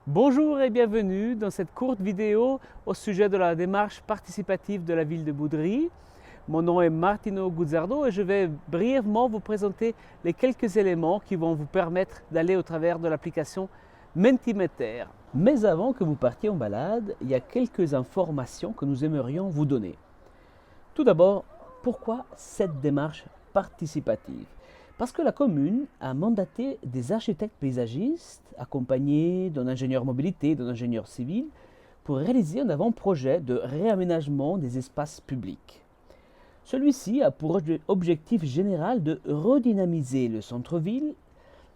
Bonjour et bienvenue dans cette courte vidéo au sujet de la démarche participative de la ville de Boudry. Mon nom est Martino Guzzardo et je vais brièvement vous présenter les quelques éléments qui vont vous permettre d'aller au travers de l'application Mentimeter. Mais avant que vous partiez en balade, il y a quelques informations que nous aimerions vous donner. Tout d'abord, pourquoi cette démarche participative? Parce que la commune a mandaté des architectes paysagistes accompagnés d'un ingénieur mobilité, d'un ingénieur civil, pour réaliser un avant-projet de réaménagement des espaces publics. Celui-ci a pour objectif général de redynamiser le centre-ville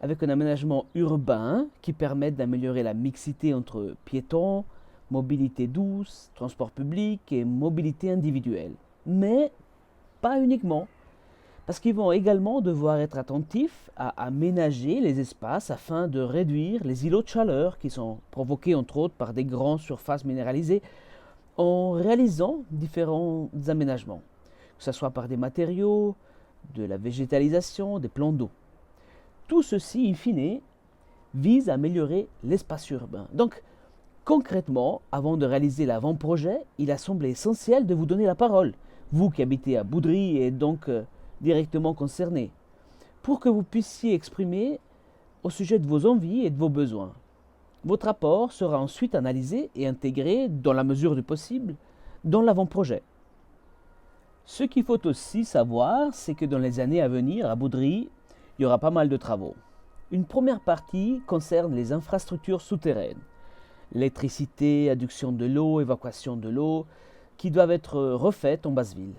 avec un aménagement urbain qui permette d'améliorer la mixité entre piétons, mobilité douce, transport public et mobilité individuelle. Mais pas uniquement, parce qu'ils vont également devoir être attentifs à aménager les espaces afin de réduire les îlots de chaleur qui sont provoqués entre autres par des grandes surfaces minéralisées en réalisant différents aménagements, que ce soit par des matériaux, de la végétalisation, des plans d'eau. Tout ceci, in fine, vise à améliorer l'espace urbain. Donc, concrètement, avant de réaliser l'avant-projet, il a semblé essentiel de vous donner la parole, vous qui habitez à Boudry et donc directement concerné, pour que vous puissiez exprimer au sujet de vos envies et de vos besoins. Votre rapport sera ensuite analysé et intégré, dans la mesure du possible, dans l'avant-projet. Ce qu'il faut aussi savoir, c'est que dans les années à venir, à Boudry, il y aura pas mal de travaux. Une première partie concerne les infrastructures souterraines. L'électricité, adduction de l'eau, évacuation de l'eau, qui doivent être refaites en basse-ville.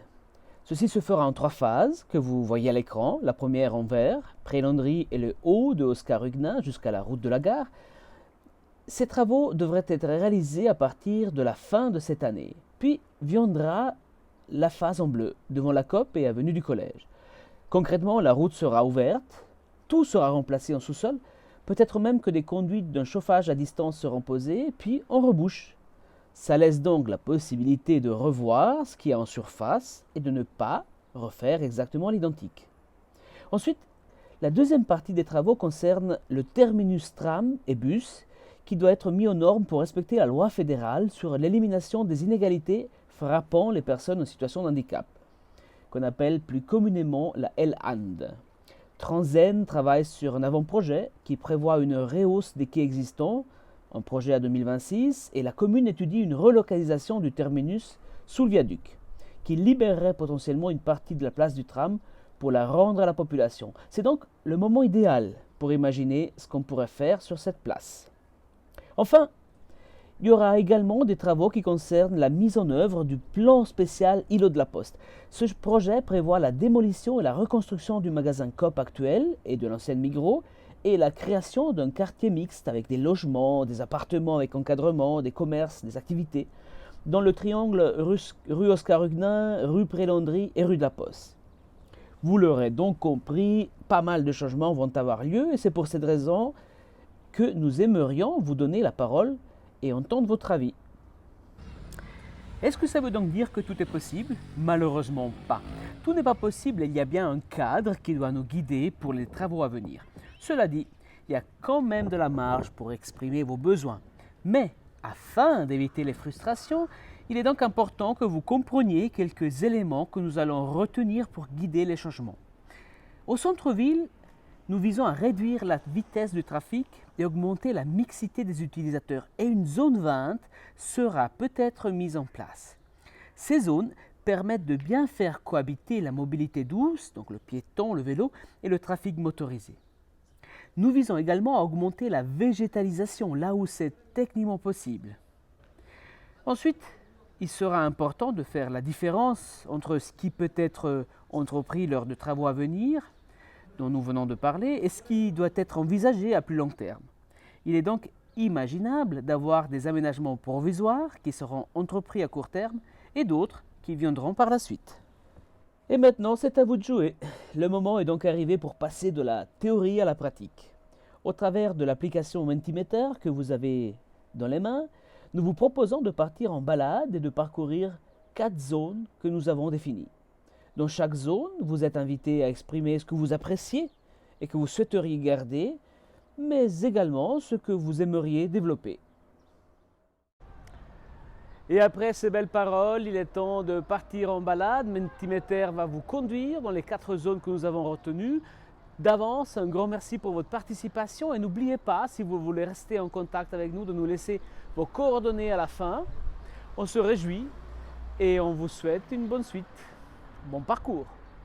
Ceci se fera en 3 phases que vous voyez à l'écran. La première en vert, Pré-Landry et le haut de Oscar Huguenin jusqu'à la route de la gare. Ces travaux devraient être réalisés à partir de la fin de cette année. Puis viendra la phase en bleu, devant la COP et avenue du Collège. Concrètement, la route sera ouverte, tout sera remplacé en sous-sol, peut-être même que des conduites d'un chauffage à distance seront posées, puis on rebouche. Ça laisse donc la possibilité de revoir ce qu'il y a en surface et de ne pas refaire exactement l'identique. Ensuite, la deuxième partie des travaux concerne le terminus tram et bus qui doit être mis aux normes pour respecter la loi fédérale sur l'élimination des inégalités frappant les personnes en situation de handicap, qu'on appelle plus communément la LHAND. Transen travaille sur un avant-projet qui prévoit une rehausse des quais existants, un projet à 2026, et la commune étudie une relocalisation du terminus sous le viaduc, qui libérerait potentiellement une partie de la place du tram pour la rendre à la population. C'est donc le moment idéal pour imaginer ce qu'on pourrait faire sur cette place. Enfin, il y aura également des travaux qui concernent la mise en œuvre du plan spécial Îlot de la Poste. Ce projet prévoit la démolition et la reconstruction du magasin Coop actuel et de l'ancienne Migros et la création d'un quartier mixte avec des logements, des appartements avec encadrement, des commerces, des activités dans le triangle rue Oscar Huguenin, rue Pré-Landry et rue de la Poste. Vous l'aurez donc compris, pas mal de changements vont avoir lieu et c'est pour cette raison que nous aimerions vous donner la parole et entendre votre avis. Est-ce que ça veut donc dire que tout est possible? Malheureusement pas. Tout n'est pas possible et il y a bien un cadre qui doit nous guider pour les travaux à venir. Cela dit, il y a quand même de la marge pour exprimer vos besoins. Mais, afin d'éviter les frustrations, il est donc important que vous compreniez quelques éléments que nous allons retenir pour guider les changements. Au centre-ville, nous visons à réduire la vitesse du trafic et augmenter la mixité des utilisateurs. Et une zone 20 sera peut-être mise en place. Ces zones permettent de bien faire cohabiter la mobilité douce, donc le piéton, le vélo, et le trafic motorisé. Nous visons également à augmenter la végétalisation là où c'est techniquement possible. Ensuite, il sera important de faire la différence entre ce qui peut être entrepris lors de travaux à venir, dont nous venons de parler, et ce qui doit être envisagé à plus long terme. Il est donc imaginable d'avoir des aménagements provisoires qui seront entrepris à court terme et d'autres qui viendront par la suite. Et maintenant, c'est à vous de jouer. Le moment est donc arrivé pour passer de la théorie à la pratique. Au travers de l'application Mentimeter que vous avez dans les mains, nous vous proposons de partir en balade et de parcourir 4 zones que nous avons définies. Dans chaque zone, vous êtes invité à exprimer ce que vous appréciez et que vous souhaiteriez garder mais également ce que vous aimeriez développer. Et après ces belles paroles, il est temps de partir en balade. Mentimeter va vous conduire dans les 4 zones que nous avons retenues. D'avance, un grand merci pour votre participation et n'oubliez pas, si vous voulez rester en contact avec nous, de nous laisser vos coordonnées à la fin. On se réjouit et on vous souhaite une bonne suite. Bon parcours!